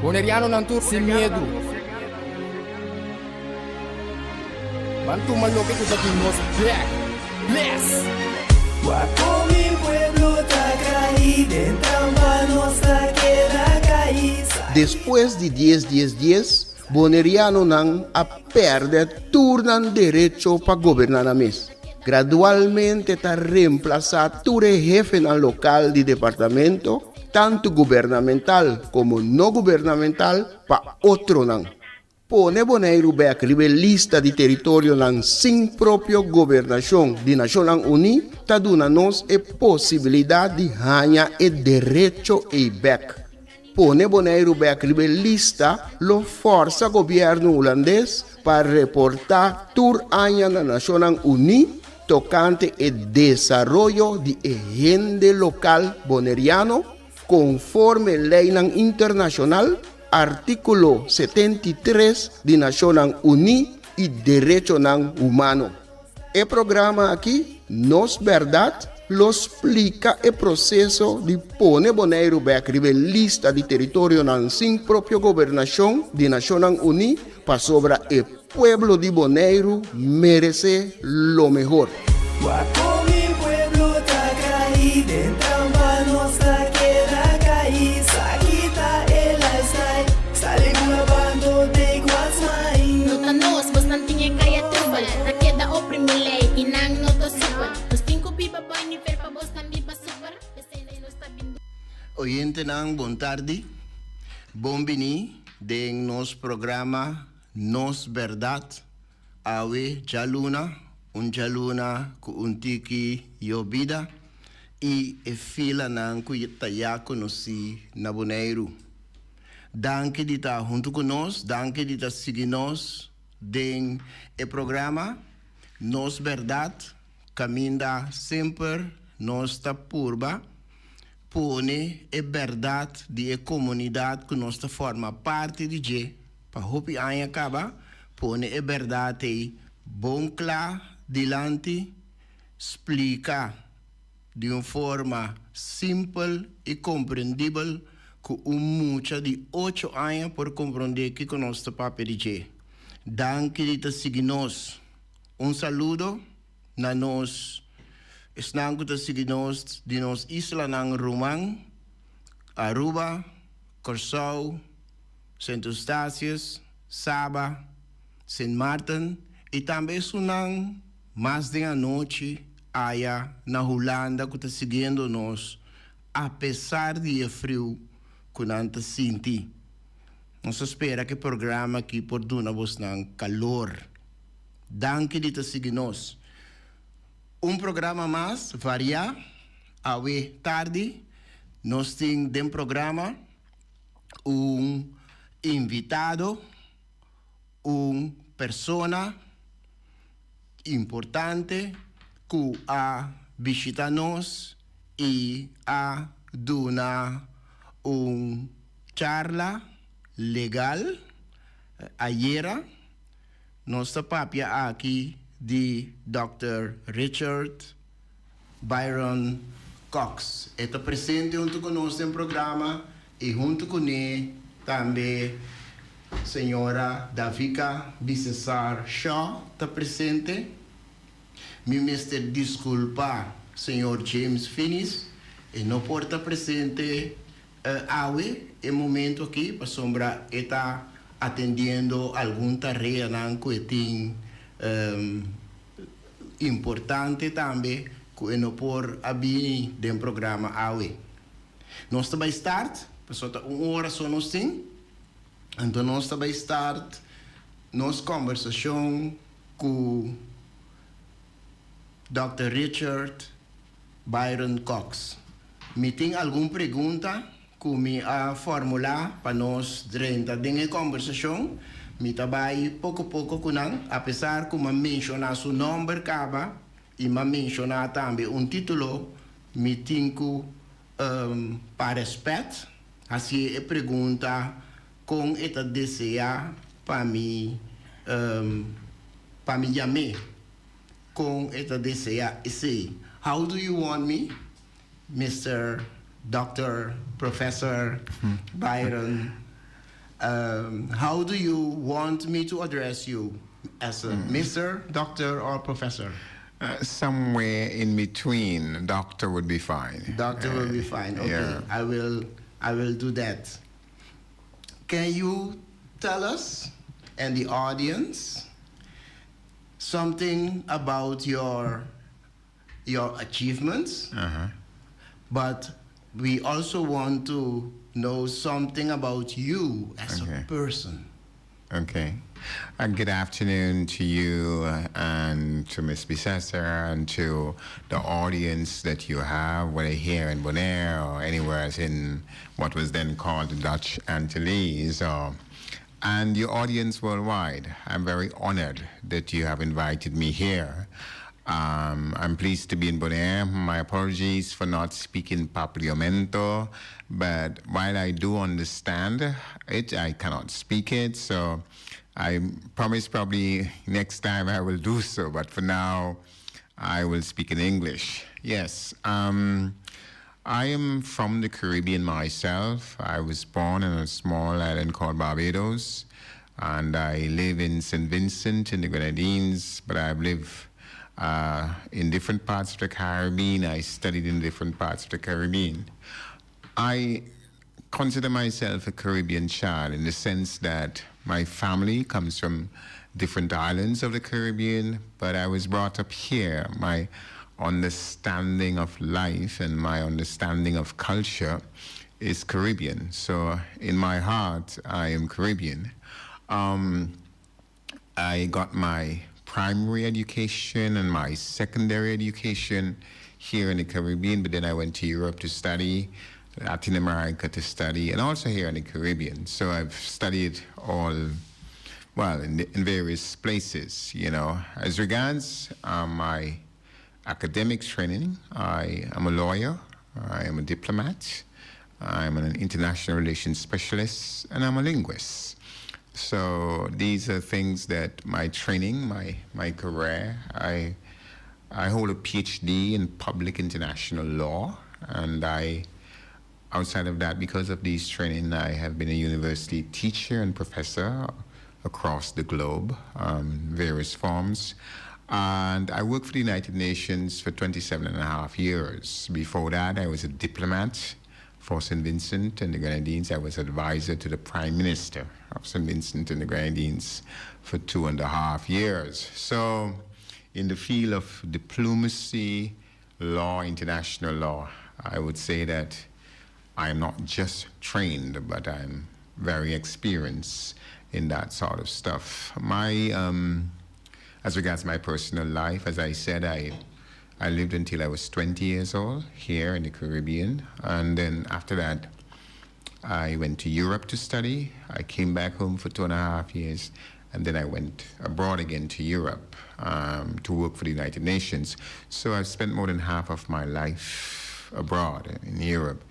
Boneriano não tur sem medo. Bantu malo que tu aqui nos back. Bless. Guapo mi pueblo está caído, entramba nossa queda caída. Depois de 10, Boneriano não a perde turnan direito para governar a mês. Gradualmente está reemplazado todo jefe no local de departamento, tanto governamental como não governamental, para outro não. Pone Bonaire back lista de território não sem própria governação de Nações Unidas, está dando nos a possibilidade de ganhar o direito e back. Pone Bonaire back lista lo força governo holandês para reportar tour año na Nações Unidas tocante o desenvolvimento de agente local boneriano conforme lei internacional artículo 73 de Nações Unidas e direito humano. O programa aqui, Nos Bèrdat, lo explica o processo de pôr Bonaire back lista de território sem própria governação de Nações Unidas para sobre o pueblo de Bonaire merece lo mejor. Guapo mi pueblo está caído, entramba nossa queda caída. Quita el lifestyle, sale grabando de guasmai. Nota nos, bastantinha kaya tribal. Rakeda oprimile, inang noto super. Los NKBB boy ni per pa bostan di super. Esena no está bindo. Oyente nang bon tarde, bom bini den nos programa Nos Bèrdat, awe jaluna, jaluna ku untiki yobida e fila nang ku yatayako no si na Bonaire. Danke de estar junto conosco, danke de estar seguindo nós den o programa Nos Bèrdat, caminha sempre nossa purba, pone a verdade de a comunidade que nós forma parte de para hopi aia acaba, pone a verdade bom claro dilante, explica de uma forma simples e compreendível com mucha de 8 anos por compreender que conosco papel de danke de seguir-nos. Saludo na nós estão que seguir-nos de nos isla nang Romang, Aruba, Corsau, Saint Eustácios, Saba, Saint Martin e também sunang mais de a noite aya na Holanda que está seguindo nós, apesar de frio que não está sentindo. Nós espera que o programa aqui por duna vos nang calor. Danke de seguir nós. Programa mais variar, awe tarde, nós temos dentro do programa invitado, persona importante que a visitar nós e a dar charla legal. Ayer, nossa papia aqui de Dr. Richard Byron Cox. Está presente junto conosco no programa e junto com ele também senhora Davika Bissessar Shaw está presente. Me mestre desculpa, senhor James Finis, e não pode estar presente awe em momento aqui para sombra está atendendo alguma tarefa que tem importante também que não por abrir do programa awe. Nós também start, pessoal, 1 hora só nós tem. Então nós também start nossa conversação com Dr. Richard Byron Cox. Me tem alguma pergunta que me a formular para nós durante a conversação? Me trabalho pouco a pouco com ele, apesar que me mencionar seu nome acaba e me mencionar também título, me tem que para respeito, assim a pergunta com esta deseja para mim chamar com esta deseja esse. How do you want me, Mr. Dr. Professor Byron How do you want me to address you? As a Mr., Doctor, or Professor? Somewhere in between, doctor would be fine. Doctor will be fine. Okay, yeah. I will do that. Can you tell us and the audience something about your achievements? But we also want to know something about you as a person. Okay. Good afternoon to you and to Ms. Bissesser and to the audience that you have, whether here in Bonaire or anywhere else in what was then called the Dutch Antilles, and your audience worldwide. I'm very honored that you have invited me here. I'm pleased to be in Bonaire. My apologies for not speaking Papiamento, but while I do understand it, I cannot speak it, so I promise probably next time I will do so, but for now, I will speak in English. Yes, I am from the Caribbean myself. I was born in a small island called Barbados, and I live in St. Vincent in the Grenadines, but I've lived in different parts of the Caribbean. I studied in different parts of the Caribbean. I consider myself a Caribbean child in the sense that my family comes from different islands of the Caribbean, but I was brought up here. My understanding of life and my understanding of culture is Caribbean. So in my heart, I am Caribbean. I got my primary education and my secondary education here in the Caribbean, but then I went to Europe to study, Latin America to study, and also here in the Caribbean. So I've studied all, well, in various places, you know. As regards my academic training, I am a lawyer, I am a diplomat, I'm an international relations specialist, and I'm a linguist. So these are things that my training, my career, I hold a PhD in public international law, and outside of that, because of these training, I have been a university teacher and professor across the globe, various forms. And I worked for the United Nations for 27.5 years. Before that, I was a diplomat for St. Vincent and the Grenadines. I was advisor to the Prime Minister of St. Vincent and the Grenadines for 2.5 years. So in the field of diplomacy, law, international law, I would say that I'm not just trained, but I'm very experienced in that sort of stuff. As regards my personal life, as I said, I lived until I was 20 years old here in the Caribbean. And then after that, I went to Europe to study. I came back home for 2.5 years. And then I went abroad again to Europe to work for the United Nations. So I've spent more than half of my life abroad in Europe.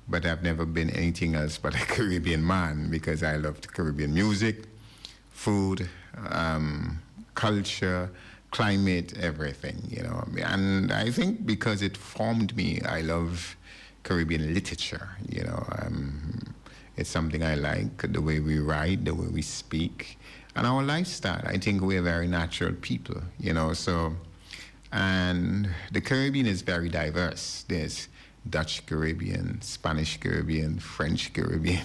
But I've never been anything else but a Caribbean man because I loved Caribbean music, food, culture, climate, everything, you know. And I think because it formed me, I love Caribbean literature, you know. It's something I like, the way we write, the way we speak, and our lifestyle. I think we're very natural people, you know. So, and the Caribbean is very diverse. There's Dutch Caribbean, Spanish Caribbean, French Caribbean,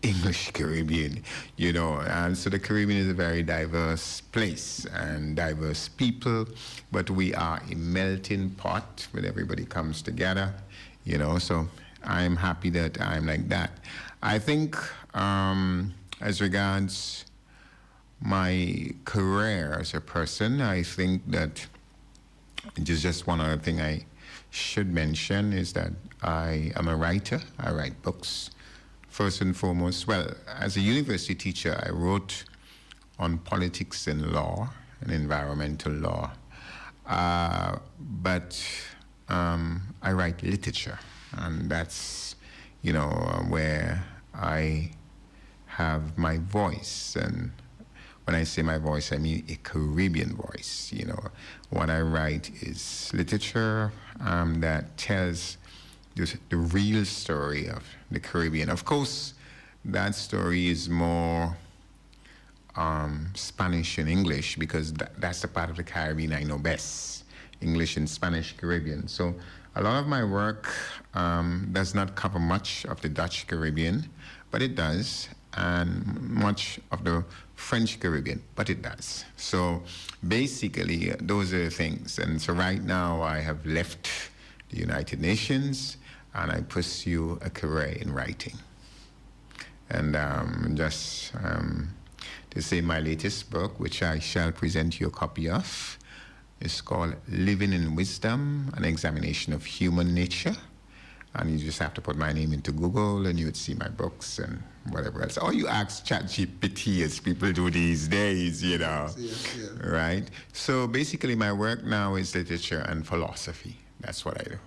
English Caribbean, you know, and so the Caribbean is a very diverse place and diverse people, but we are a melting pot where everybody comes together, you know, so I'm happy that I'm like that. I think as regards my career as a person, I think that just one other thing I should mention is that I am a writer. I write books. First and foremost, well, as a university teacher, I wrote on politics and law and environmental law. But I write literature, and that's, you know, where I have my voice. And when I say my voice, I mean a Caribbean voice. You know, what I write is literature that tells the real story of the Caribbean. Of course, that story is more Spanish and English, because that's the part of the Caribbean I know best, English and Spanish Caribbean. So a lot of my work does not cover much of the Dutch Caribbean, but it does, and much of the French Caribbean, but it does. So basically, those are the things. And so right now I have left the United Nations, and I pursue a career in writing. And just to say, my latest book, which I shall present you a copy of, is called Living in Wisdom, an examination of human nature. And you just have to put my name into Google and you would see my books and whatever else. Or you ask ChatGPT, as people do these days, you know. Yes, yes. Right? So basically my work now is literature and philosophy. That's what I do.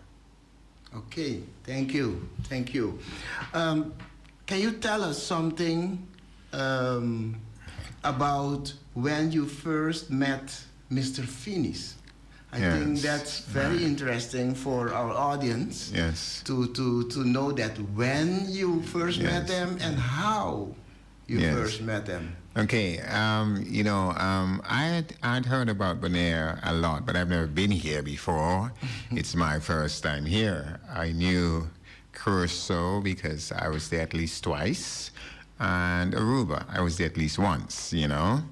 Okay, thank you, thank you. Can you tell us something about when you first met Mr. Finis? I think that's very interesting for our audience. Yes. To know that when you first met them and how you first met them. Okay, you know, I'd heard about Bonaire a lot, but I've never been here before. It's my first time here. I knew Curacao because I was there at least twice, and Aruba, I was there at least once, you know.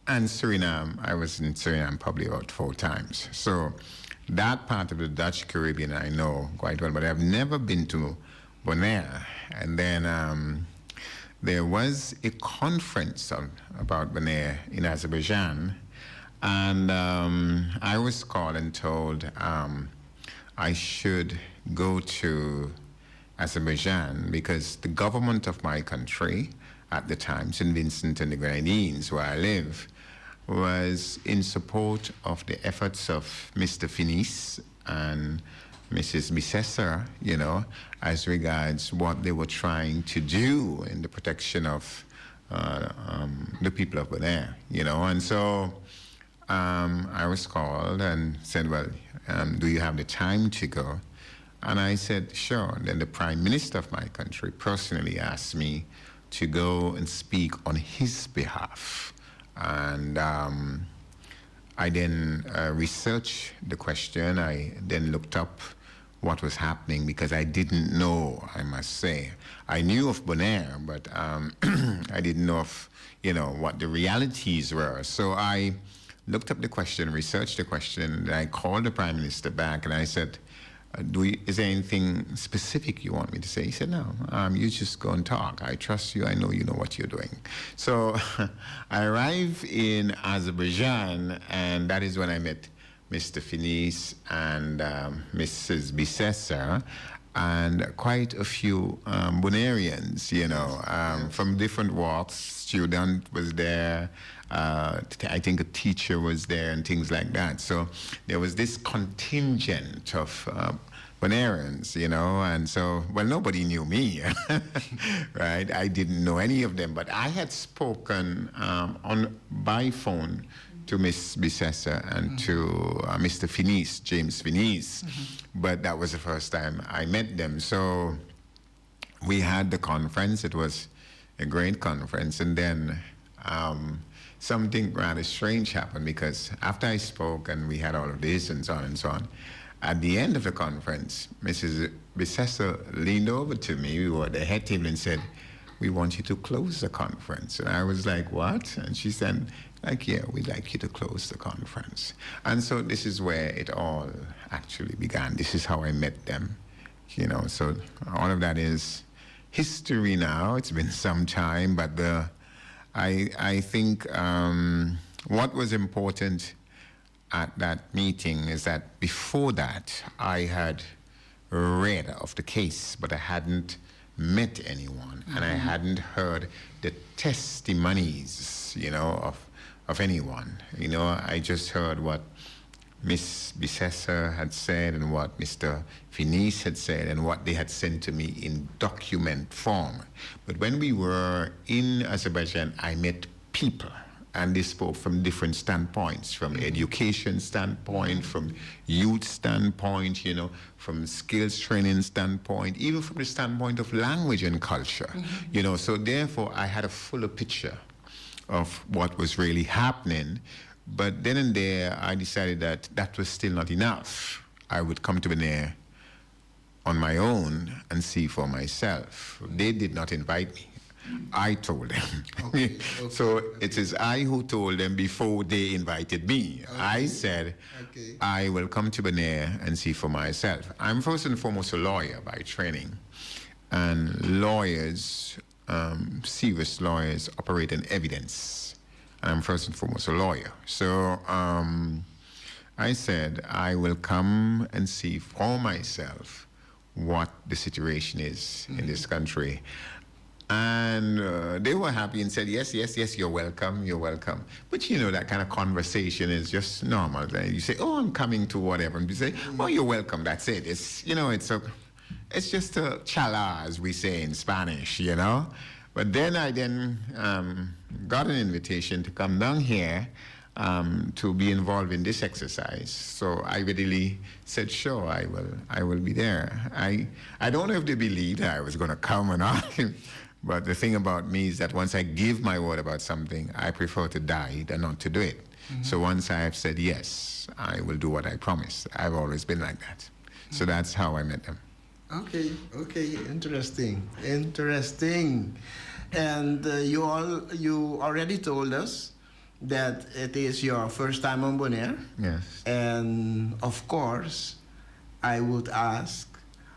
And Suriname, I was in Suriname probably about 4 times. So that part of the Dutch Caribbean I know quite well, but I've never been to Bonaire. And then there was a conference about Bonaire in Azerbaijan, and I was called and told I should go to Azerbaijan because the government of my country at the time, St. Vincent and the Grenadines, where I live, was in support of the efforts of Mr. Finis and Mrs. Bicessa, you know, as regards what they were trying to do in the protection of the people of Bonaire, you know. And so I was called and said, well, do you have the time to go? And I said, sure. And then the Prime Minister of my country personally asked me to go and speak on his behalf. And I then researched the question. I then looked up what was happening because I didn't know, I must say. I knew of Bonaire, but I didn't know of, you know, what the realities were. So I looked up the question, researched the question, and I called the Prime Minister back and I said, is there anything specific you want me to say? He said, no, you just go and talk. I trust you. I know you know what you're doing. So I arrived in Azerbaijan, and that is when I met Mr. Finis and Mrs. Bicessa, and quite a few Bonaireans, you know, from different walks. Student was there. I think a teacher was there and things like that. So there was this contingent of Bonaireans, you know, and so, well, nobody knew me, right? I didn't know any of them, but I had spoken by phone to Miss Bicessa and to Mr. Finis, James Finis, but that was the first time I met them. So we had the conference. It was a great conference, and then something rather strange happened because after I spoke and we had all of this and so on, at the end of the conference, Mrs. Bicessa leaned over to me, we were at the head table, and said, we want you to close the conference. And I was like, what? And she said, like, yeah, we'd like you to close the conference. And so this is where it all actually began. This is how I met them, you know. So all of that is history now. It's been some time, but I think what was important at that meeting is that before that, I had read of the case, but I hadn't met anyone, and I hadn't heard the testimonies, you know, of anyone. You know, I just heard what Miss Bicessa had said and what Mr. Finis had said and what they had sent to me in document form. But when we were in Azerbaijan, I met people, and they spoke from different standpoints, from education standpoint, from youth standpoint, you know, from skills training standpoint, even from the standpoint of language and culture, you know. So therefore, I had a fuller picture of what was really happening. But then and there, I decided that that was still not enough. I would come to Bonaire on my own and see for myself. They did not invite me. I told them. Okay. So it is I who told them before they invited me. Okay. I said, I will come to Bonaire and see for myself. I'm first and foremost a lawyer by training. And lawyers, serious lawyers, operate in evidence. And I'm first and foremost a lawyer. So I said, I will come and see for myself what the situation is in this country. And they were happy and said, yes, yes, yes, you're welcome, you're welcome. But you know, that kind of conversation is just normal. You say, oh, I'm coming to whatever. And you say, oh, you're welcome, that's it. It's, you know, it's just a chala, as we say in Spanish, you know. But then I got an invitation to come down here to be involved in this exercise. So I readily said, sure, I will be there. I don't know if they believed I was going to come or not. But the thing about me is that once I give my word about something, I prefer to die than not to do it. So once I have said yes, I will do what I promised. I've always been like that. So that's how I met them. Okay, interesting. And you already told us that it is your first time on Bonaire. Yes. And of course, I would ask,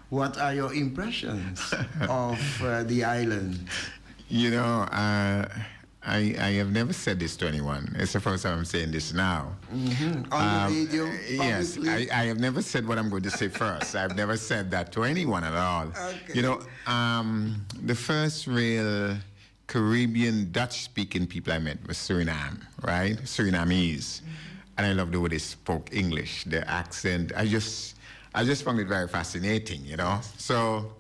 what are your impressions of the island? You know, I have never said this to anyone. It's the first time I'm saying this now. On the radio? Yes, I have never said what I'm going to say first. I've never said that to anyone at all. Okay. You know, the first real Caribbean Dutch-speaking people I met was Suriname, right? Surinamese. And I love the way they spoke English, their accent. I just found it very fascinating, you know. So,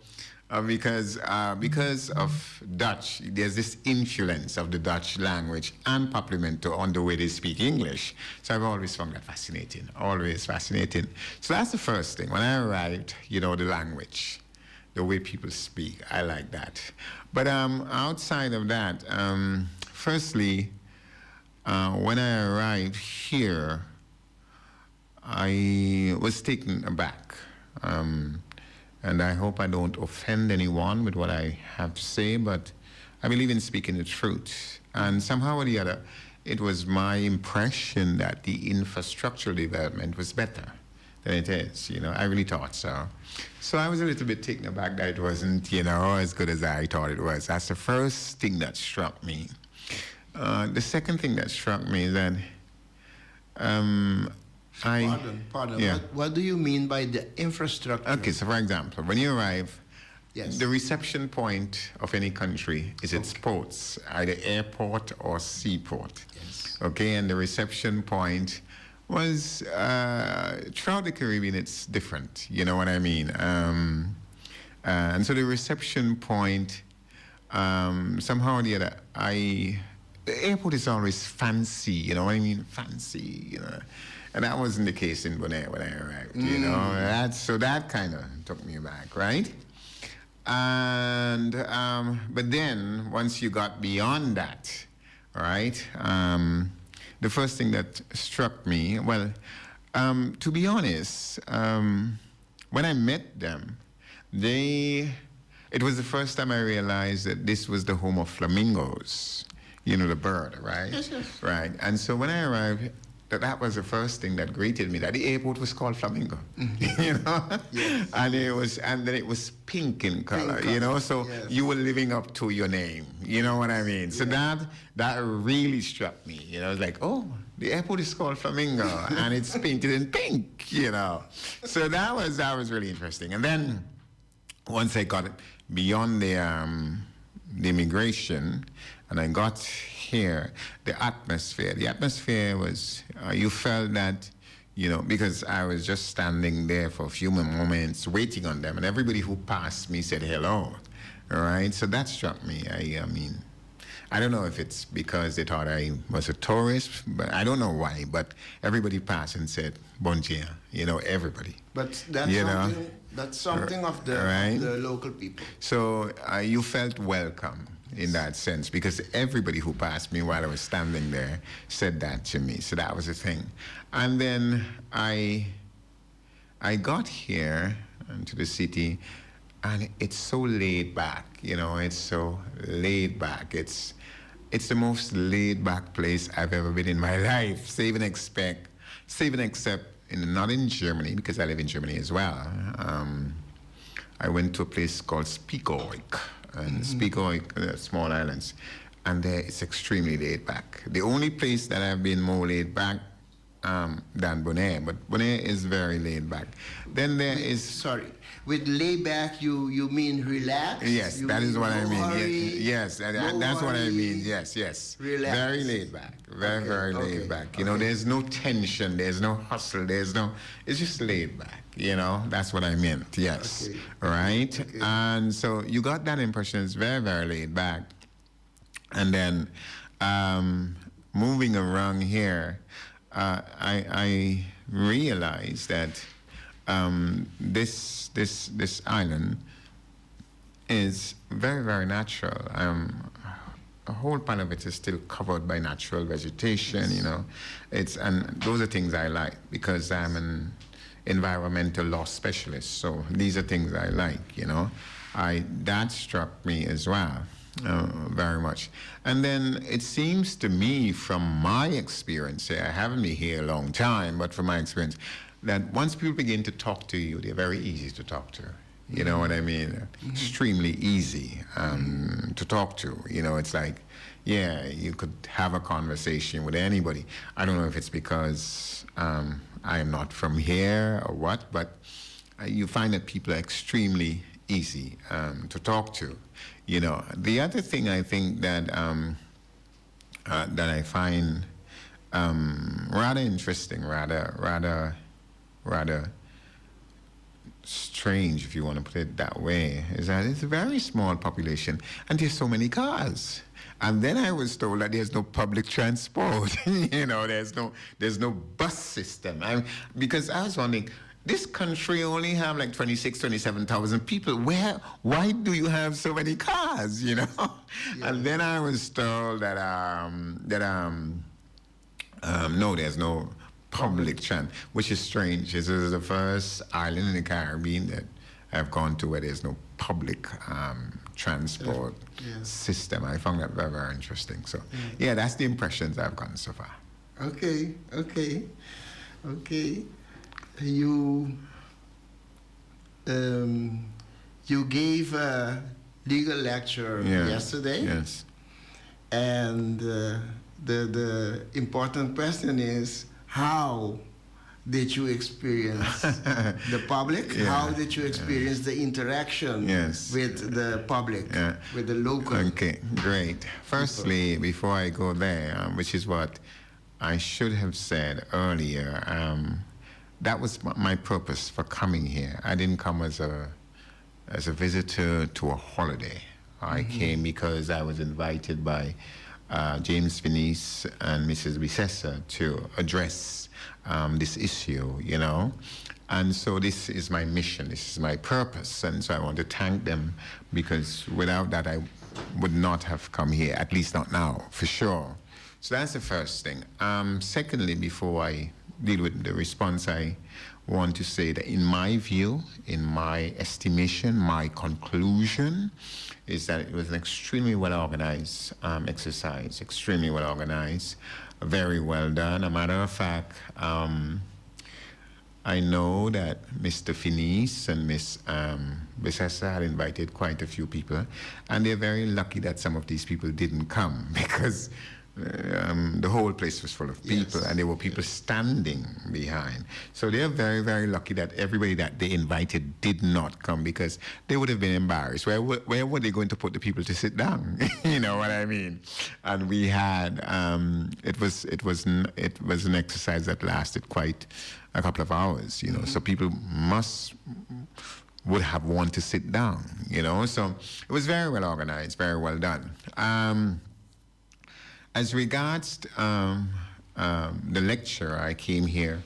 because of Dutch, there's this influence of the Dutch language and Paplimento on the way they speak English. So I've always found that fascinating, always fascinating. So that's the first thing. When I arrived, you know, the language, the way people speak, I like that. But outside of that, firstly, when I arrived here, I was taken aback. And I hope I don't offend anyone with what I have to say, but I believe in speaking the truth. And somehow or the other, it was my impression that the infrastructural development was better than it is. You know, I really thought so. So I was a little bit taken aback that it wasn't, you know, as good as I thought it was. That's the first thing that struck me. The second thing that struck me is that Pardon. Yeah. What do you mean by the infrastructure? Okay, so for example, when you arrive, yes, the reception point of any country is its ports, either airport or seaport. Yes. Okay, and the reception point was, throughout the Caribbean, it's different, you know what I mean? And so the reception point, somehow or the other, the airport is always fancy, you know what I mean? Fancy, you know. And that wasn't the case in Bonaire when I arrived, you know. So that kind of took me back, right? And, but then, once you got beyond that, right, the first thing that struck me, well, to be honest, when I met them, it was the first time I realized that this was the home of flamingos, you know, the bird, right? Yes. Right, and so when I arrived, that was the first thing that greeted me, that the airport was called Flamingo, you know? Yes. And then it was pink in color, you know? So yes, you were living up to your name, you know what I mean? So that really struck me, you know? It's like, oh, the airport is called Flamingo, and it's painted in pink, you know? So that was really interesting. And then once I got beyond the immigration, and I got here, the atmosphere was, you felt that, you know, because I was just standing there for a few moments waiting on them, and everybody who passed me said hello, all right? So that struck me. I mean, I don't know if it's because they thought I was a tourist, but I don't know why. But everybody passed and said, "Bon dia," everybody. But that's You know? something. That's something of the, Right. of the local people. So you felt welcome in that sense because everybody who passed me while I was standing there said that to me. So that was the thing. And then I got here to the city, and it's so laid back. It's so laid back. It's the most laid back place I've ever been in my life. Save and except not in Germany, because I live in Germany as well. I went to a place called Spiekeroog, and Spiekeroog, small islands, and there it's extremely laid back. The only place that I've been more laid back than Bonaire, but Bonaire is very laid back. Then there is... Sorry. With lay back, you mean relax? Yes, You that is mean what I no mean. hurry, Yes, no that's what I worry, mean. Yes. Relax. Very laid back. Very okay, laid back. okay. There's no tension. There's no hustle. It's just laid back. That's what I meant. Yes. Okay. Right? Okay. And so you got that impression. It's very, very laid back. And then moving around here, I realized that this island is very, very natural. A whole part of it is still covered by natural vegetation. And those are things I like because I'm an environmental law specialist. So these are things I like. That struck me as well. Very much. And then it seems to me, from my experience, I haven't been here a long time, but from my experience, that once people begin to talk to you, they're very easy to talk to. You know what I mean? Extremely easy to talk to. It's like, you could have a conversation with anybody. I don't know if it's because I am not from here or what, but you find that people are extremely easy to talk to. The other thing I think that that I find rather interesting, rather strange, if you want to put it that way, is that it's a very small population and there's so many cars. And then I was told that there's no public transport. There's no bus system. Because I was wondering, this country only have like 27,000 people. Why do you have so many cars? Yeah. And then I was told that no, there's no public transport, which is strange. This is the first island in the Caribbean that I've gone to where there's no public transport system. I found that very, very interesting. So, that's the impressions I've gotten so far. Okay. You gave a legal lecture yesterday. Yes. And the important question is, how did you experience the public? How did you experience the interaction with the public, with the local? Okay, great. Firstly, before I go there, which is what I should have said earlier, that was my purpose for coming here. I didn't come as a visitor to a holiday. I came because I was invited by James Finis and Mrs. Bisessa to address this issue, And so this is my mission, this is my purpose. And so I want to thank them because without that I would not have come here, at least not now, for sure. So that's the first thing. Secondly, before I deal with the response, I want to say that in my view, in my estimation, my conclusion is that it was an extremely well-organized exercise, extremely well-organized, very well done. A matter of fact, I know that Mr. Finis and Miss Bisessa had invited quite a few people, and they're very lucky that some of these people didn't come because the whole place was full of people, and there were people standing behind. So they're very, very lucky that everybody that they invited did not come because they would have been embarrassed. Where were they going to put the people to sit down? You know what I mean? And we had it was an exercise that lasted quite a couple of hours. So people would have wanted to sit down. So it was very well organized, very well done. As regards the lecture, I came here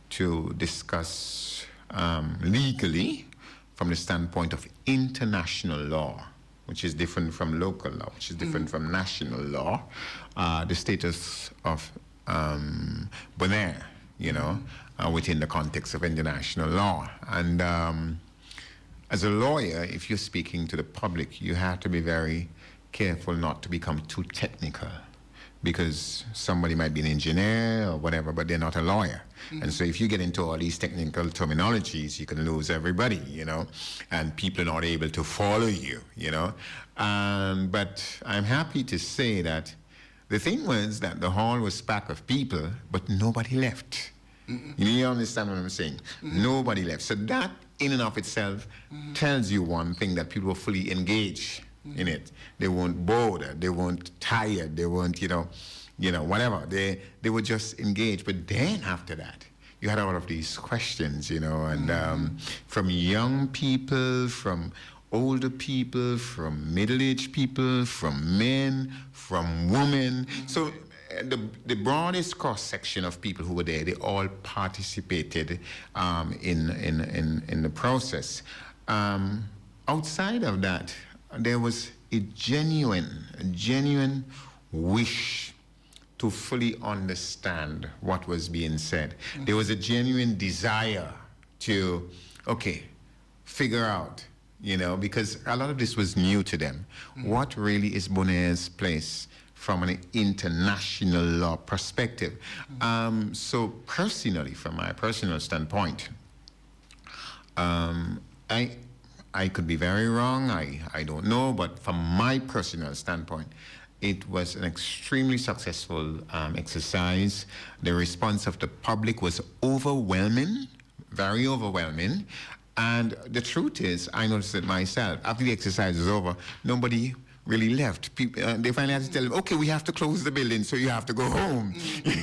to discuss legally from the standpoint of international law, which is different from local law, which is different from national law, the status of Bonaire, you know, within the context of international law. And as a lawyer, if you're speaking to the public, you have to be very careful not to become too technical, because somebody might be an engineer or whatever, but they're not a lawyer. And so if you get into all these technical terminologies, you can lose everybody, you know, and people are not able to follow you, you know. But I'm happy to say that the thing was that the hall was packed of people, but nobody left. You understand what I'm saying? Nobody left. So that in and of itself tells you one thing, that people were fully engaged in it. They weren't bored, they weren't tired, they weren't, you know, whatever. They were just engaged. But then after that, you had all of these questions, you know, and from young people, from older people, from middle-aged people, from men, from women. So the broadest cross-section of people who were there, they all participated in the process. Outside of that, there was a genuine wish to fully understand what was being said. There was a genuine desire to, okay, figure out, you know, because a lot of this was new to them. What really is Bonaire's place from an international law perspective? So personally, from my personal standpoint, I could be very wrong, I don't know, but from my personal standpoint, it was an extremely successful exercise. The response of the public was overwhelming, very overwhelming. And the truth is, I noticed it myself. After the exercise was over, nobody really left. People, they finally had to tell them, okay, we have to close the building, so you have to go home.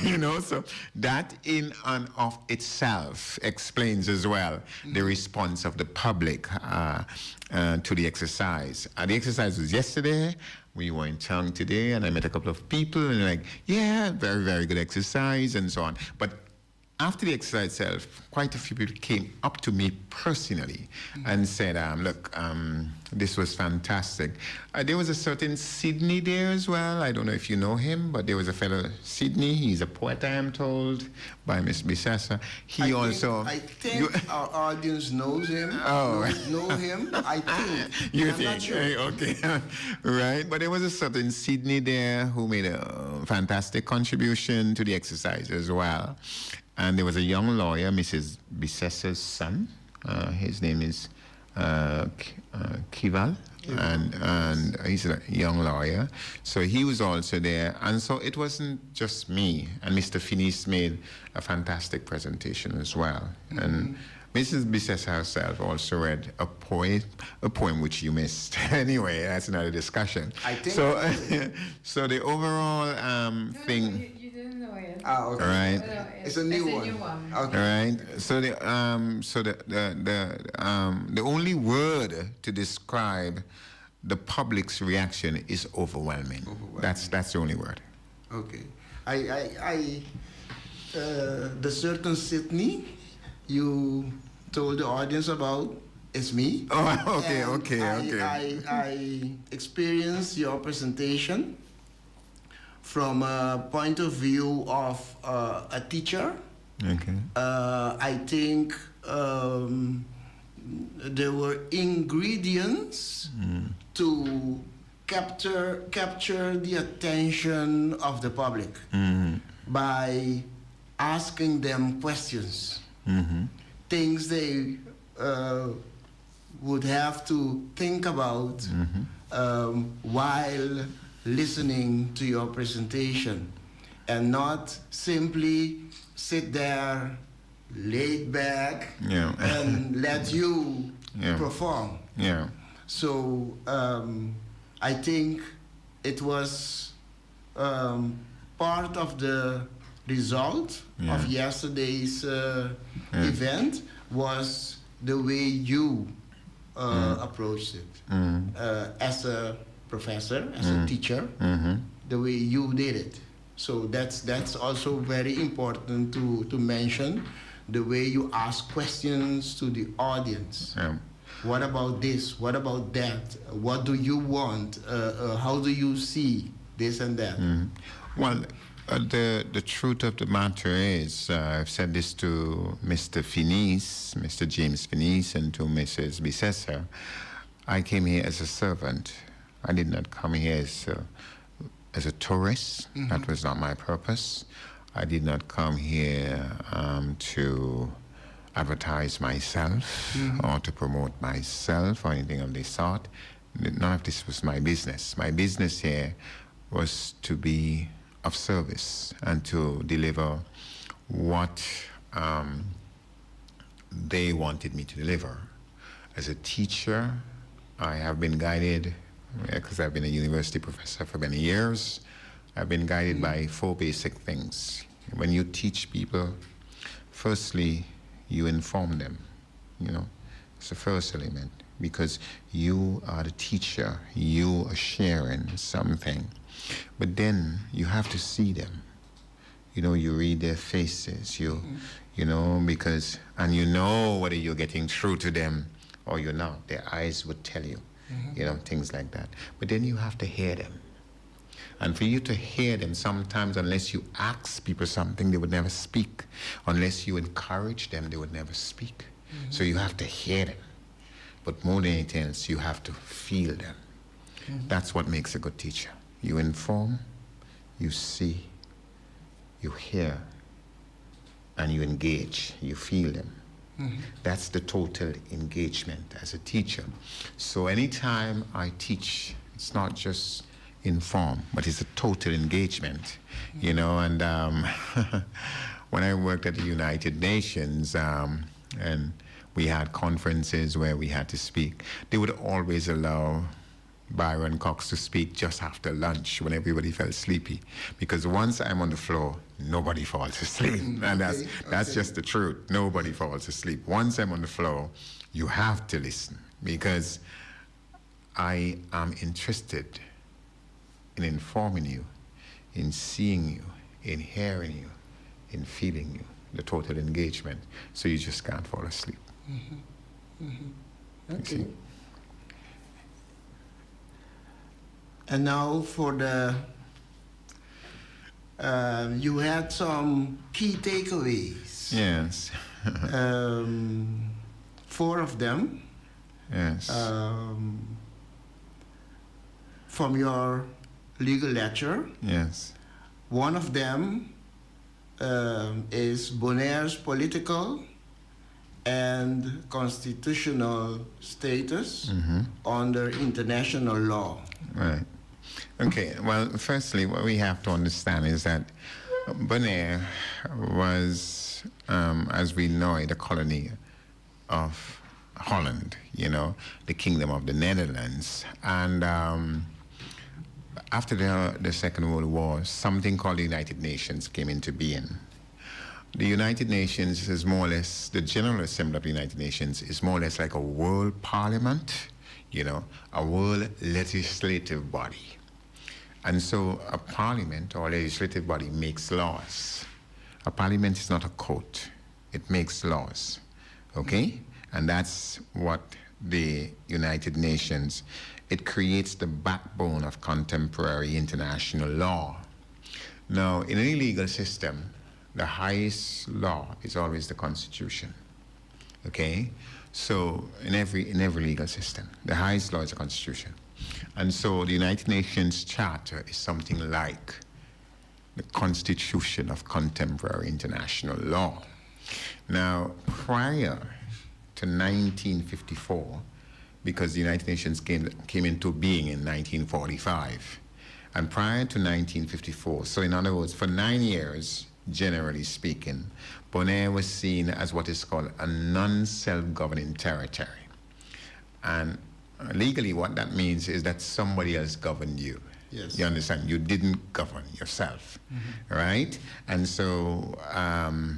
You know, so that in and of itself explains as well the response of the public to the exercise. The exercise was yesterday. We were in town today, and I met a couple of people, and they're like, yeah, very, very good exercise, and so on. But after the exercise itself, quite a few people came up to me personally and said, look, this was fantastic. There was a certain Sydney there as well. I don't know if you know him, but there was a fellow, Sydney. He's a poet, I am told, by Miss Bisessa. I think our audience knows him. Know him, I think. You I'm think? not sure. Okay. Right. But there was a certain Sydney there who made a fantastic contribution to the exercise as well. And there was a young lawyer, Mrs. Bisessa's son. His name is Kival, and he's a young lawyer. So he was also there. And so it wasn't just me. And Mr. Finis made a fantastic presentation as well. And Mrs. Bisessa herself also read a poem which you missed. Anyway, that's another discussion. I think so. So the overall thing. You didn't know it. okay. All right. No, It's a new one. Okay. All right. So the only word to describe the public's reaction is overwhelming. That's the only word. Okay. The certain Sydney you told the audience about is me. Oh, okay, And okay. I experienced your presentation from a point of view of a teacher. Okay. I think there were ingredients to capture the attention of the public by asking them questions, things they would have to think about while listening to your presentation, and not simply sit there laid back and let you perform. Yeah. So I think it was part of the result of yesterday's event was the way you approached it as a professor, as a teacher, the way you did it. So that's also very important to mention, the way you ask questions to the audience. What about this? What about that? What do you want? How do you see this and that? Well, the truth of the matter is, I've said this to Mr. Finis, Mr. James Finis, and to Mrs. Bissessar. I came here as a servant. I did not come here as a tourist. That was not my purpose. I did not come here to advertise myself or to promote myself or anything of this sort. None of this was my business. My business here was to be of service and to deliver what they wanted me to deliver. As a teacher, I have been guided, because I've been a university professor for many years, I've been guided by 4 basic things. When you teach people, firstly, you inform them, it's the first element, because you are the teacher, you are sharing something, but then you have to see them. You read their faces, because, and whether you're getting through to them or you're not. Their eyes would tell you, things like that. But then you have to hear them. And for you to hear them, sometimes unless you ask people something, they would never speak. Unless you encourage them, they would never speak. So you have to hear them. But more than anything else, you have to feel them. That's what makes a good teacher. You inform, you see, you hear, and you engage, you feel them. That's the total engagement as a teacher. So anytime I teach, it's not just inform, but it's a total engagement, and when I worked at the United Nations, and we had conferences where we had to speak, they would always allow Byron Cox to speak just after lunch when everybody felt sleepy, because once I'm on the floor, nobody falls asleep. And that's just the truth. Nobody falls asleep. Once I'm on the floor, you have to listen, because I am interested in informing you, in seeing you, in hearing you, in feeling you, the total engagement. So you just can't fall asleep. Okay. And now for the, you had some key takeaways. Yes. 4 of them. Yes. From your legal lecture. Yes. One of them is Bonaire's political and constitutional status under international law. Right. Okay, well, firstly, what we have to understand is that Bonaire was, as we know it, a colony of Holland, the Kingdom of the Netherlands. And after the Second World War, something called the United Nations came into being. The United Nations is more or less, the General Assembly of the United Nations is more or less like a world parliament, a world legislative body. And so a parliament or legislative body makes laws. A parliament is not a court. It makes laws, okay? And that's what the United Nations, it creates the backbone of contemporary international law. Now, in any legal system, the highest law is always the Constitution, okay? So in every legal system, the highest law is the Constitution. And so the United Nations Charter is something like the Constitution of contemporary international law. Now, prior to 1954, because the United Nations came into being in 1945, and prior to 1954, so in other words, for 9 years, generally speaking, Bonaire was seen as what is called a non-self-governing territory. And legally what that means is that somebody else governed you. Yes. You understand? You didn't govern yourself, right? And so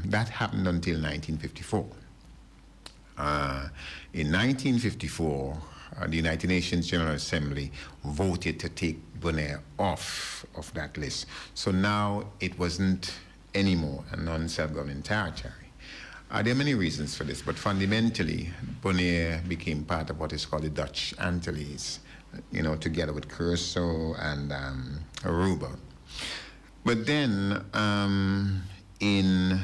that happened until 1954. In 1954, the United Nations General Assembly voted to take Bonaire off of that list. So now it wasn't anymore a non-self-governing territory. There are many reasons for this, but fundamentally, Bonaire became part of what is called the Dutch Antilles, together with Curacao and Aruba. But then in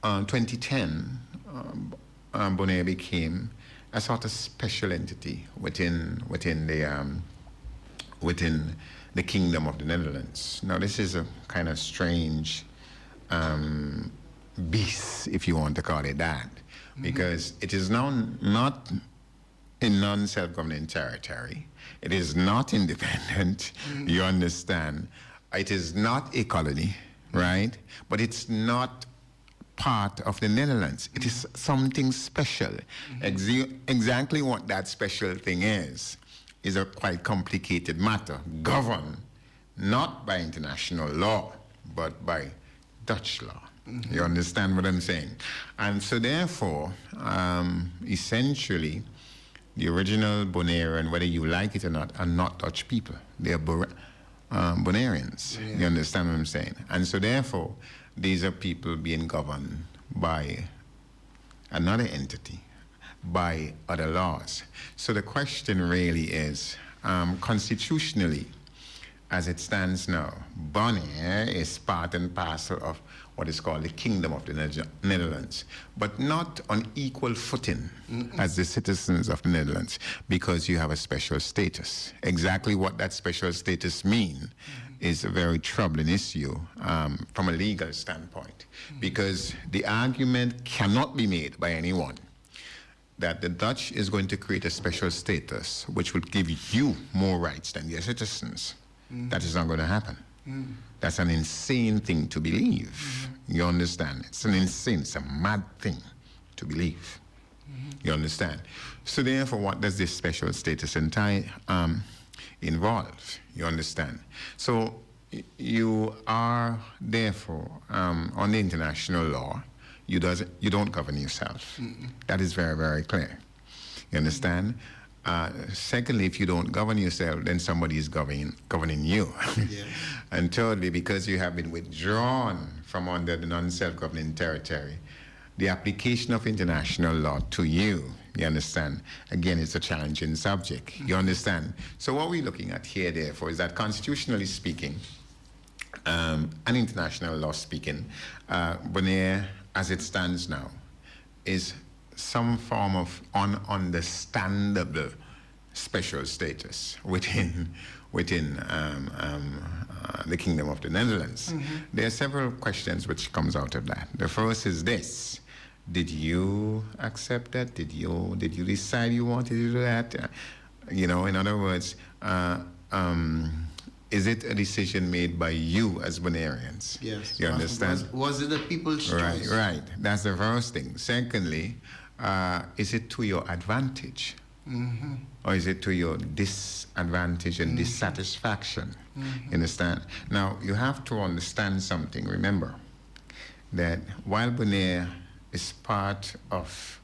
2010, Bonaire became a sort of special entity within the Kingdom of the Netherlands. Now, this is a kind of strange beast, if you want to call it that, because it is now not a non-self-governing territory. It is not independent, you understand. It is not a colony, right? But it's not part of the Netherlands. It is something special. Exactly what that special thing is a quite complicated matter, governed not by international law, but by Dutch law. You understand what I'm saying? And so therefore, essentially, the original Bonairean, whether you like it or not, are not Dutch people. They are Bonaireans. Yeah. You understand what I'm saying? And so therefore, these are people being governed by another entity, by other laws. So the question really is, constitutionally, as it stands now, Bonaire is part and parcel of what is called the Kingdom of the Netherlands, but not on equal footing as the citizens of the Netherlands, because you have a special status. Exactly what that special status means is a very troubling issue from a legal standpoint, because the argument cannot be made by anyone that the Dutch is going to create a special status which would give you more rights than your citizens. That is not going to happen. That's an insane thing to believe. You understand? It's it's a mad thing to believe. You understand? So therefore, what does this special status involve? You understand? So you are therefore, on the international law, you don't govern yourself. That is very, very clear. You understand? Secondly, if you don't govern yourself, then somebody is governing you. Yeah. And thirdly, because you have been withdrawn from under the non-self-governing territory, the application of international law to you, you understand, again, it's a challenging subject. You understand? So what we're looking at here, therefore, is that constitutionally speaking, and international law speaking, Bonaire, as it stands now, is some form of ununderstandable special status within the Kingdom of the Netherlands. There are several questions which comes out of that. The first is this: did you accept that? Did you decide you wanted to do that? In other words, is it a decision made by you as Bonaireans? Yes. You understand? Was it the people's choice? Right. That's the first thing. Secondly, is it to your advantage? Or is it to your disadvantage and dissatisfaction? You understand? Now, you have to understand something. Remember that while Bonaire is part of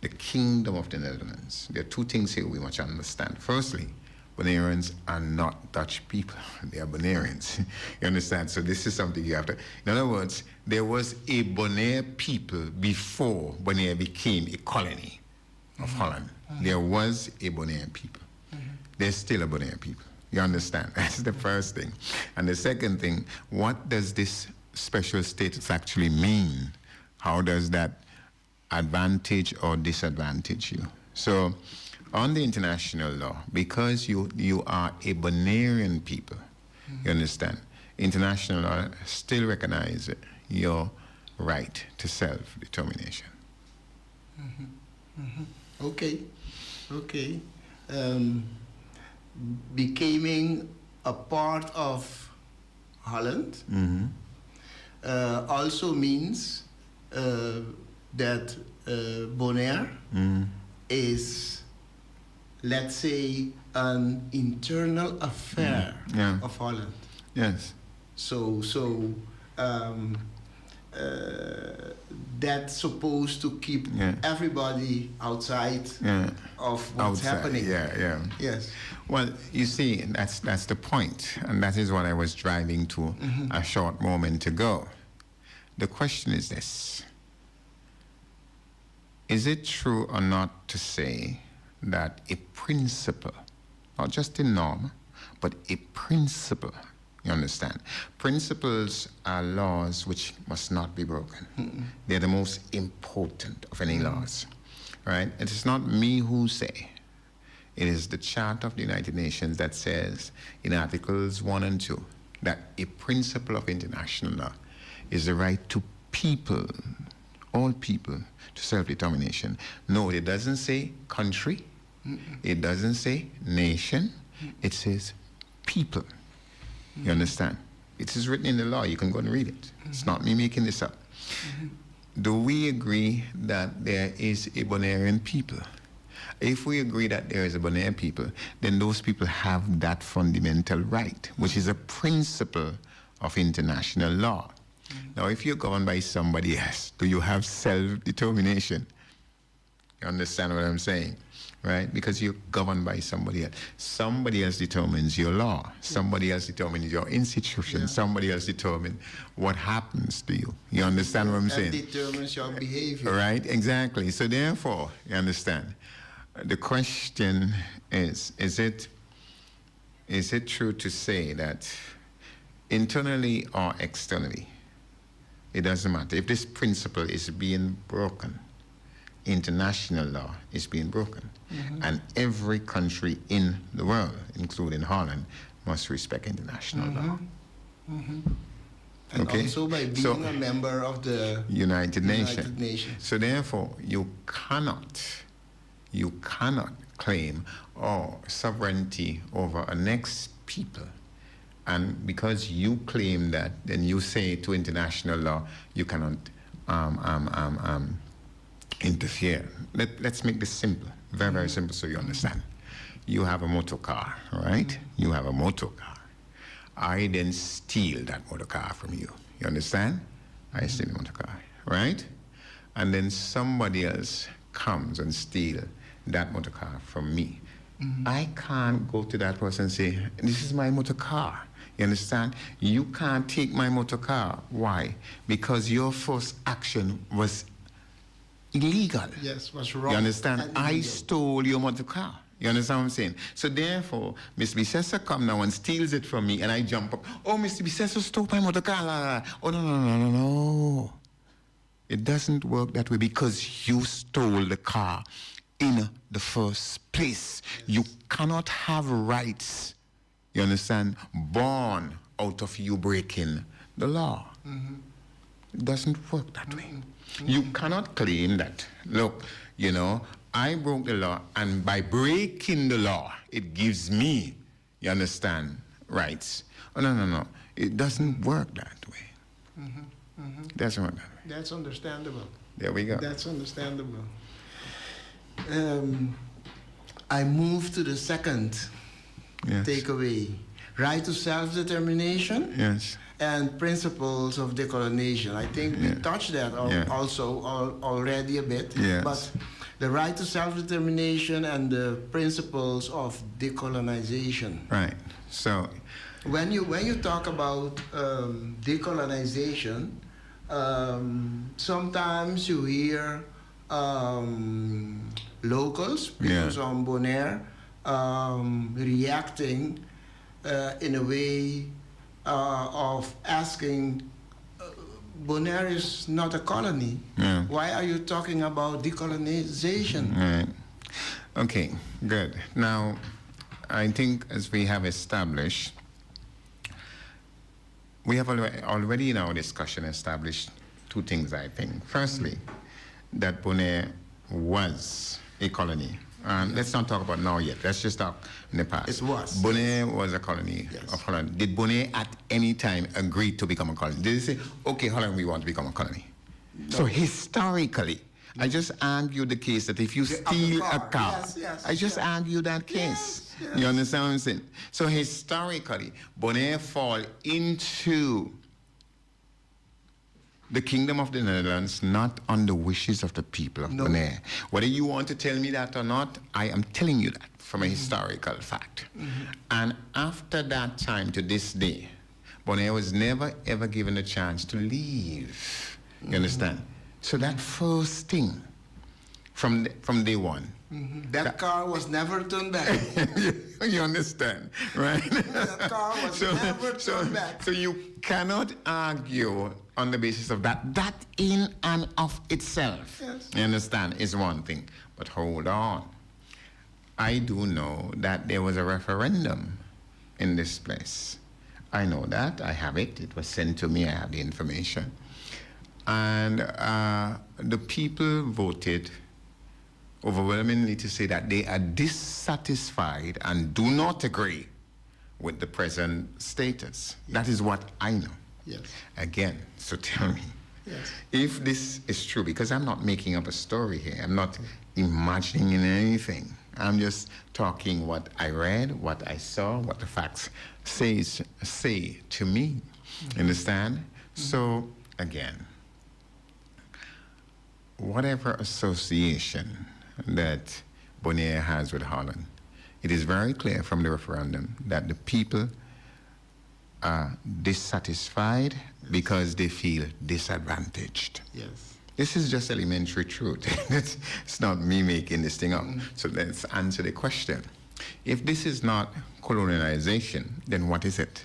the Kingdom of the Netherlands, there are two things here we must understand. Firstly, Bonaireans are not Dutch people. They are Bonaireans. You understand? So this is something you have to... In other words, there was a Bonaire people before Bonaire became a colony of Holland. There was a Bonaire people. There's still a Bonaire people. You understand? That's the first thing. And the second thing, what does this special status actually mean? How does that advantage or disadvantage you? So, on the international law, because you are a Bonairean people, you understand, international law still recognizes your right to self-determination. Okay. Becoming a part of Holland also means that Bonaire is, let's say, an internal affair of Holland. Yes. So that's supposed to keep everybody outside of what's happening. Yeah. Yes. Well, you see, that's the point, and that is what I was driving to a short moment ago. The question is this: is it true or not to say that a principle, not just a norm, but a principle? You understand? Principles are laws which must not be broken. They're the most important of any laws, right? It is not me who say. It is the Charter of the United Nations that says in Articles 1 and 2 that a principle of international law is the right to people, all people, to self-determination. No, it doesn't say country. It doesn't say nation. It says people. You understand? It is written in the law. You can go and read it. It's not me making this up. Do we agree that there is a Bonairean people? If we agree that there is a Bonaire people, then those people have that fundamental right, which is a principle of international law. Now, if you're governed by somebody else, do you have self-determination? You understand what I'm saying? Right? Because you're governed by somebody else. Somebody else determines your law. Somebody else determines your institution. Somebody else determines what happens to you. You understand what I'm saying? That determines your behavior. Right? Exactly. So therefore, you understand? The question is it true to say that internally or externally, it doesn't matter. If this principle is being broken, international law is being broken. And every country in the world, including Holland, must respect international law. And also by being a member of the United Nations. So therefore, you cannot claim sovereignty over a next people. And because you claim that, then you say to international law, you cannot interfere. Let's make this simple, very, very simple so you understand. You have a motor car, right? You have a motor car. I then steal that motor car from you. You understand? I steal the motor car, right? And then somebody else comes and steal that motor car from me. I can't go to that person and say, this is my motor car. You understand? You can't take my motor car. Why? Because your first action was illegal. Yes, was wrong. You understand? I stole your motor car. You understand what I'm saying? So therefore, Mr. Bisessa come now and steals it from me, and I jump up. Oh, Mr. Bisessa stole my motor car. La, la, la. Oh, no. It doesn't work that way because you stole the car in the first place. Yes. You cannot have rights, you understand, born out of you breaking the law. It doesn't work that way. You cannot claim that, look, you know, I broke the law, and by breaking the law, it gives me, you understand, rights. Oh, no. It doesn't work that way. It doesn't work that way. That's understandable. There we go. That's understandable. I move to the second takeaway. Right to self-determination. Yes. And principles of decolonization. I think we touched that already a bit. Yes. But the right to self-determination and the principles of decolonization. Right. So when you talk about decolonization, sometimes you hear locals, people from Bonaire, reacting in a way of asking, Bonaire is not a colony. Why are you talking about decolonization? Right. Okay, good. Now, I think as we have established, we have already in our discussion established two things, I think. Firstly, that Bonaire was a colony. Let's not talk about now yet. Let's just talk in the past. It was. Bonaire was a colony of Holland. Did Bonaire at any time agree to become a colony? Did they say, okay, Holland, we want to become a colony? No. So historically, I just argue the case that if you steal a car, I just argue that case. Yes. You understand what I'm saying? So historically, Bonaire fall into the Kingdom of the Netherlands, not on the wishes of the people of Bonaire. Whether you want to tell me that or not, I am telling you that from a historical fact. And after that time to this day, Bonaire was never ever given a chance to leave. You understand? So that first thing, from day one, That car was never turned back. you understand, right? That car was never turned back. So you cannot argue on the basis of that. That in and of itself, you understand, is one thing. But hold on. I do know that there was a referendum in this place. I know that. I have it. It was sent to me. I have the information. And the people voted overwhelmingly to say that they are dissatisfied and do not agree with the present status. That is what I know. Yes. Again, so tell me, if this is true, because I'm not making up a story here, I'm not imagining anything. I'm just talking what I read, what I saw, what the facts say to me. Understand? So, again, whatever association that Bonaire has with Holland, it is very clear from the referendum that the people are dissatisfied because they feel disadvantaged. Yes. This is just elementary truth. It's not me making this thing up. So let's answer the question. If this is not colonialization, then what is it?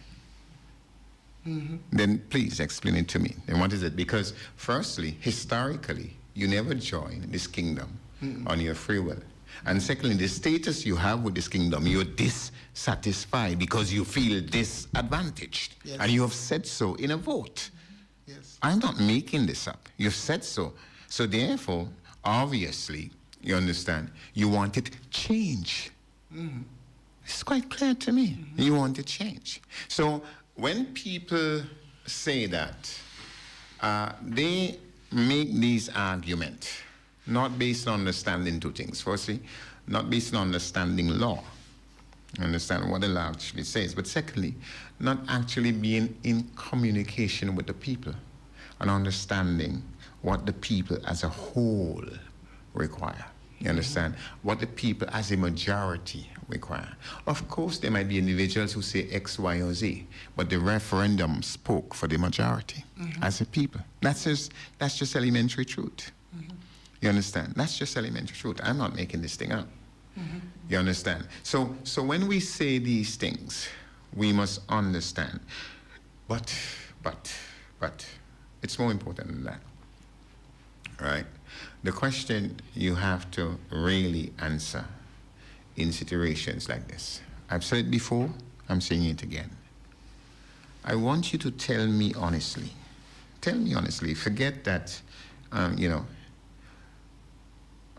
Then please explain it to me. Then what is it? Because firstly, historically, you never joined this kingdom on your free will. And secondly, the status you have with this kingdom, you're dissatisfied because you feel disadvantaged. Yes. And you have said so in a vote. Yes. I'm not making this up. You've said so. So therefore, obviously, you understand, you want it change. It's quite clear to me. You want it change. So when people say that, they make these arguments not based on understanding two things. Firstly, not based on understanding law. Understand what the law actually says. But secondly, not actually being in communication with the people and understanding what the people as a whole require. You understand? What the people as a majority require. Of course, there might be individuals who say X, Y, or Z, but the referendum spoke for the majority as a people. That's just elementary truth. You understand? That's just elementary truth. I'm not making this thing up. You understand? So when we say these things, we must understand. But it's more important than that. Right? The question you have to really answer in situations like this. I've said it before, I'm saying it again. I want you to tell me honestly. Tell me honestly. Forget that,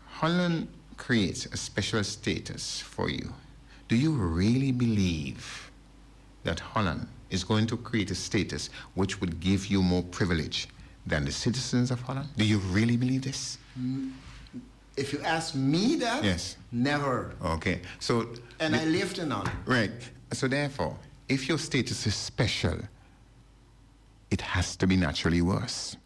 Holland creates a special status for you. Do you really believe that Holland is going to create a status which would give you more privilege than the citizens of Holland? Do you really believe this? If you ask me that, yes. Never. Okay. So, and I lived in Holland. Right. So therefore, if your status is special, it has to be naturally worse.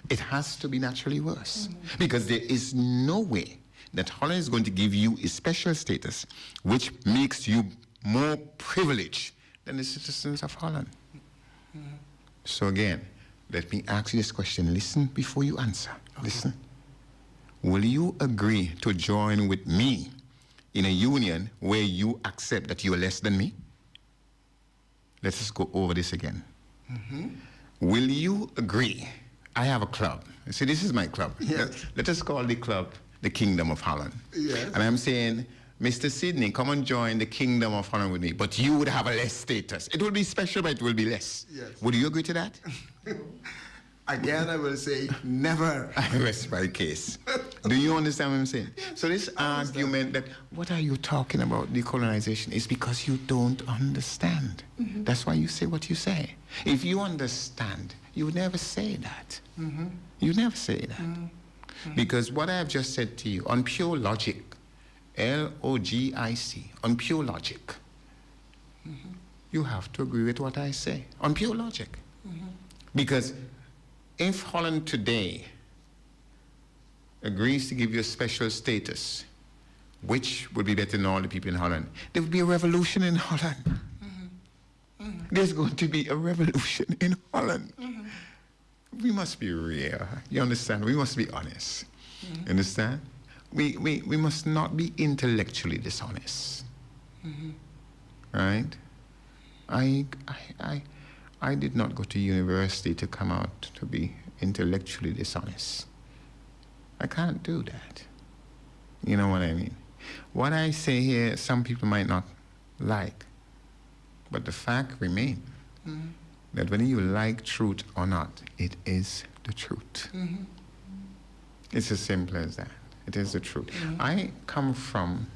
It has to be naturally worse. Because there is no way that Holland is going to give you a special status which makes you more privileged than the citizens of Holland. So again, let me ask you this question. Listen before you answer. Okay. Listen. Will you agree to join with me in a union where you accept that you are less than me? Let us go over this again. Will you agree? I have a club. See, this is my club. Yes. Let us call the club the Kingdom of Holland. Yes. And I'm saying, Mr. Sydney, come and join the Kingdom of Holland with me, but you would have a less status. It will be special, but it will be less. Yes. Would you agree to that? Again, I will say never. I rest my case. Do you understand what I'm saying? Yes, so this argument that, what are you talking about, decolonization, is because you don't understand. That's why you say what you say. If you understand, you would never say that. You never say that. Because what I have just said to you, on pure logic, L-O-G-I-C, on pure logic, you have to agree with what I say, on pure logic. Because if Holland today agrees to give you a special status, which would be better than all the people in Holland, there would be a revolution in Holland. There's going to be a revolution in Holland. We must be real. You understand? We must be honest. Understand? We must not be intellectually dishonest. Right? I did not go to university to come out to be intellectually dishonest. I can't do that. You know what I mean? What I say here, some people might not like, but the fact remains that whether you like truth or not, it is the truth. It's as simple as that. It is the truth. I come from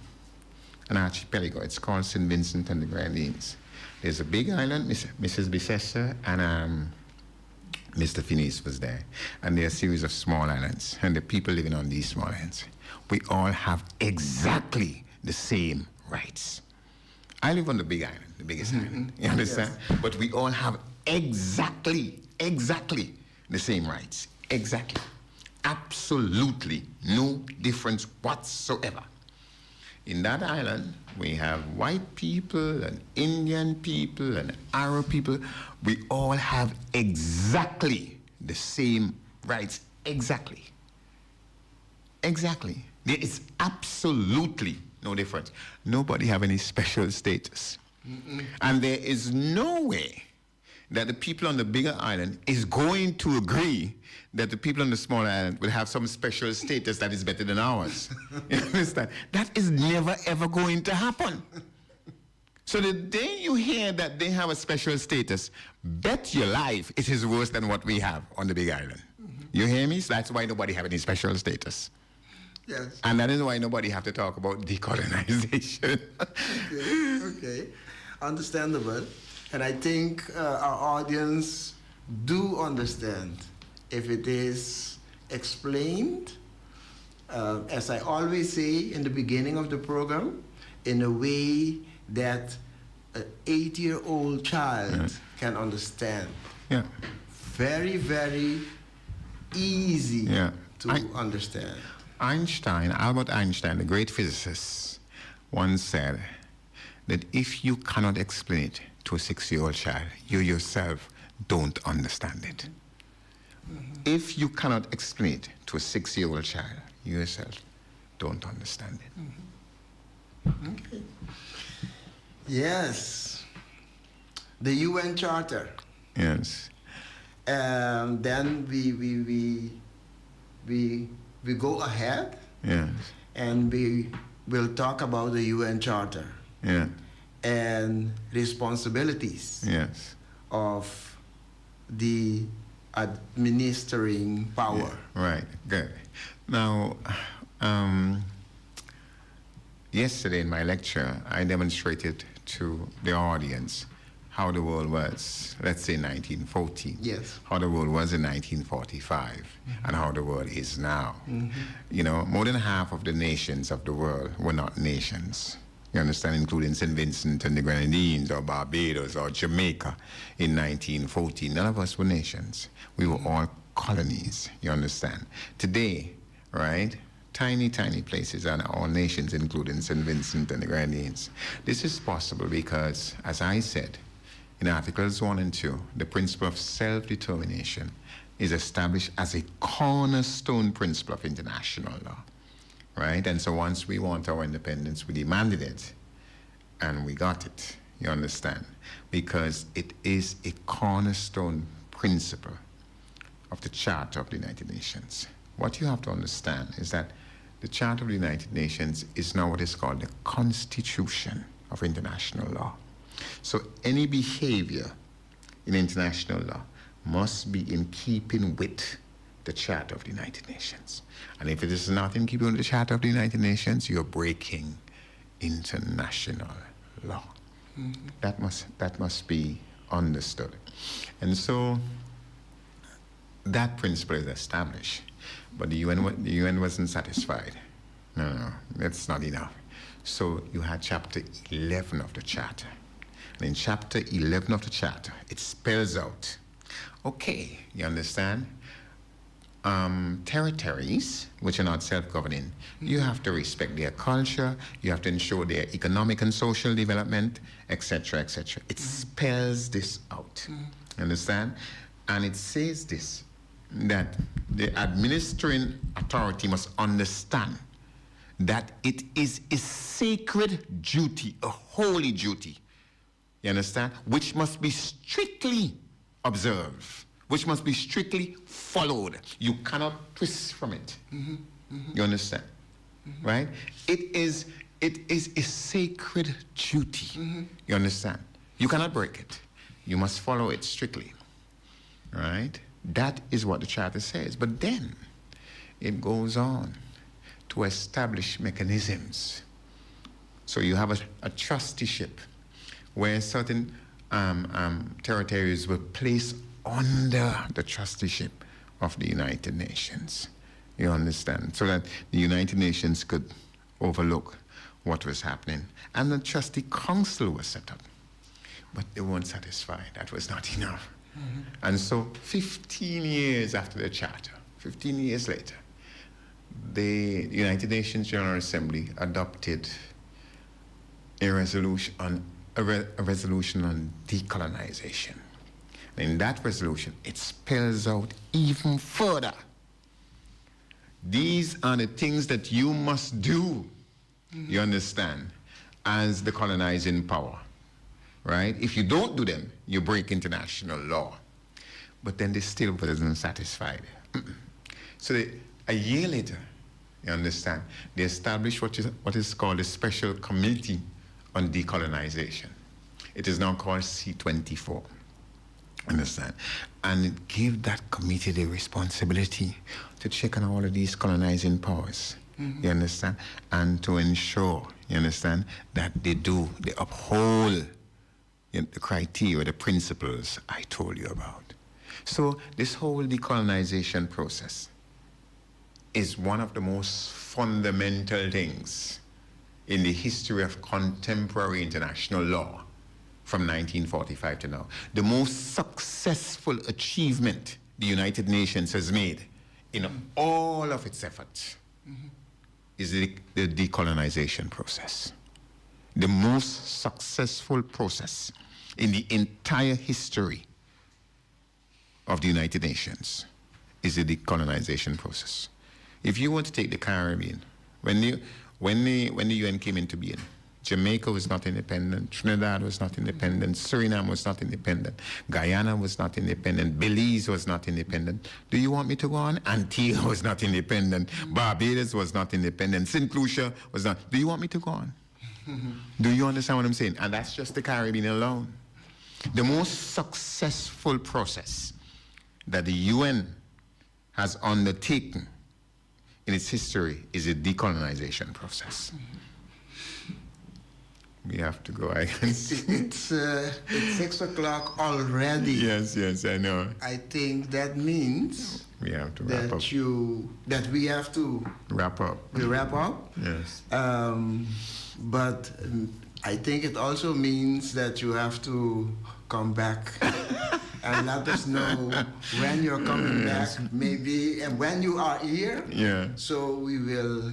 an archipelago. It's called St. Vincent and the Grenadines. There's a big island, Mrs. Bicester, and Mr. Finis was there. And there are a series of small islands, and the people living on these small islands. We all have exactly the same rights. I live on the big island, the biggest island, you understand? Yes. But we all have exactly the same rights. Exactly. Absolutely no difference whatsoever. In that island, we have white people and Indian people and Arab people. We all have exactly the same rights. Exactly. Exactly. There is absolutely no difference. Nobody have any special status. And there is no way that the people on the bigger island is going to agree that the people on the smaller island will have some special status that is better than ours. You understand? That is never, ever going to happen. So the day you hear that they have a special status, bet your life it is worse than what we have on the big island. You hear me? So that's why nobody have any special status. Yes. And that is why nobody have to talk about decolonization. Okay. Understandable. And I think our audience do understand if it is explained, as I always say in the beginning of the program, in a way that an 8-year-old child can understand. Yeah. Very, very easy to understand. Albert Einstein, the great physicist, once said that if you cannot explain it to a 6-year-old child, you yourself don't understand it. If you cannot explain it to a 6-year-old child, you yourself don't understand it. Okay. Yes. The UN Charter. Yes. Then we go ahead. Yes. And we will talk about the UN Charter. Yeah. And responsibilities. Yes. Of the administering power. Yeah. Right. Good. Now, yesterday in my lecture, I demonstrated to the audience how the world was, let's say 1914. Yes. How the world was in 1945 and how the world is now. You know, more than half of the nations of the world were not nations. You understand, including St. Vincent and the Grenadines or Barbados or Jamaica in 1914. None of us were nations. We were all colonies, you understand. Today, right, tiny, tiny places are all nations, including St. Vincent and the Grenadines. This is possible because, as I said, in Articles 1 and 2, the principle of self-determination is established as a cornerstone principle of international law, right? And so once we want our independence, we demanded it, and we got it, you understand? Because it is a cornerstone principle of the Charter of the United Nations. What you have to understand is that the Charter of the United Nations is now what is called the Constitution of international law. So any behavior in international law must be in keeping with the Charter of the United Nations. And if it is not in keeping with the Charter of the United Nations, you're breaking international law. That must be understood. And so that principle is established. But the UN wasn't satisfied. No, that's not enough. So you had Chapter 11 of the Charter. And in Chapter 11 of the Charter, it spells out, okay, you understand? territories which are not self-governing, you have to respect their culture, you have to ensure their economic and social development, etc., etc. It spells this out. Understand? And it says this, that the administering authority must understand that it is a sacred duty, a holy duty, you understand, which must be strictly observed, which must be strictly followed. You cannot twist from it. You understand? Right? It is a sacred duty. You understand? You cannot break it. You must follow it strictly. Right? That is what the charter says. But then it goes on to establish mechanisms. So you have a trusteeship where certain territories were placed under the trusteeship of the United Nations. You understand? So that the United Nations could overlook what was happening. And the trustee council was set up. But they weren't satisfied. That was not enough. And so 15 years after the charter, 15 years later, the United Nations General Assembly adopted a resolution on decolonization. In that resolution, it spells out even further. These are the things that you must do, you understand, as the colonizing power, right? If you don't do them, you break international law. But then they still wasn't satisfied. So a year later, you understand, they established what is called a Special Committee on Decolonization. It is now called C24. Understand? And it gave that committee the responsibility to check on all of these colonizing powers. You understand? And to ensure, you understand, that they uphold the criteria, the principles I told you about. So this whole decolonization process is one of the most fundamental things in the history of contemporary international law from 1945 to now. The most successful achievement the United Nations has made in all of its efforts is the decolonization process. The most successful process in the entire history of the United Nations is the decolonization process. If you want to take the Caribbean, when the UN came into being, Jamaica was not independent, Trinidad was not independent, Suriname was not independent, Guyana was not independent, Belize was not independent. Do you want me to go on? Antigua was not independent, Barbados was not independent, St. Lucia was not. Do you want me to go on? Do you understand what I'm saying? And that's just the Caribbean alone. The most successful process that the UN has undertaken in its history is a decolonization process. We have to go. It's 6 o'clock already. Yes, I know. I think that means we have to wrap up. That we have to wrap up. We wrap up. Yes. But I think it also means that you have to come back and let us know when you're coming back, maybe, and when you are here. Yeah. So we will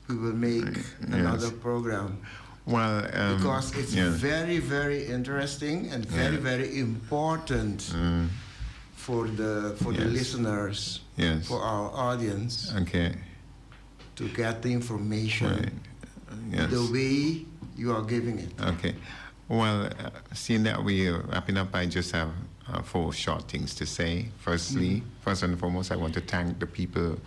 make another program. Well, because it's very, very interesting and very, very important for the listeners, for our audience, to get the information the way you are giving it. Okay. Well, seeing that we're wrapping up, I just have 4 short things to say. Firstly, first and foremost, I want to thank the people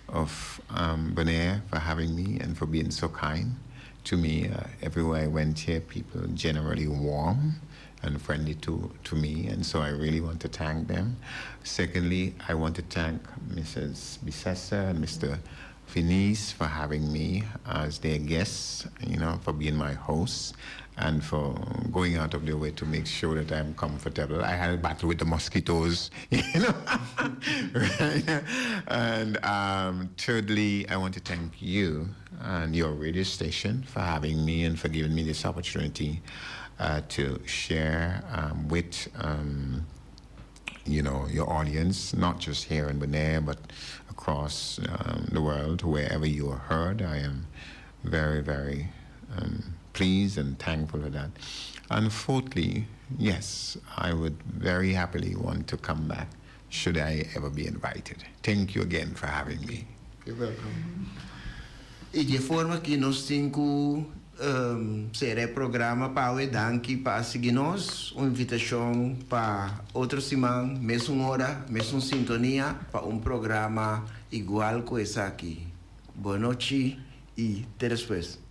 of Bonaire for having me and for being so kind to me. Everywhere I went here, people generally warm and friendly to me, and so I really want to thank them. Secondly, I want to thank Mrs. Bisessa and Mr. Finis for having me as their guests, for being my hosts, and for going out of their way to make sure that I'm comfortable. I had a battle with the mosquitoes, right? And thirdly, I want to thank you and your radio station for having me and for giving me this opportunity to share with your audience, not just here in Bonaire, but across the world, wherever you are heard. I am very, very pleased and thankful for that. And fourthly, yes, I would very happily want to come back should I ever be invited. Thank you again for having me. You're welcome. E de forma que nós temos será programa para o danke para seguir nós, uma invitação para outra semana, mesma hora, mesma sintonia, para programa igual que esse aqui. Boa noite e até depois.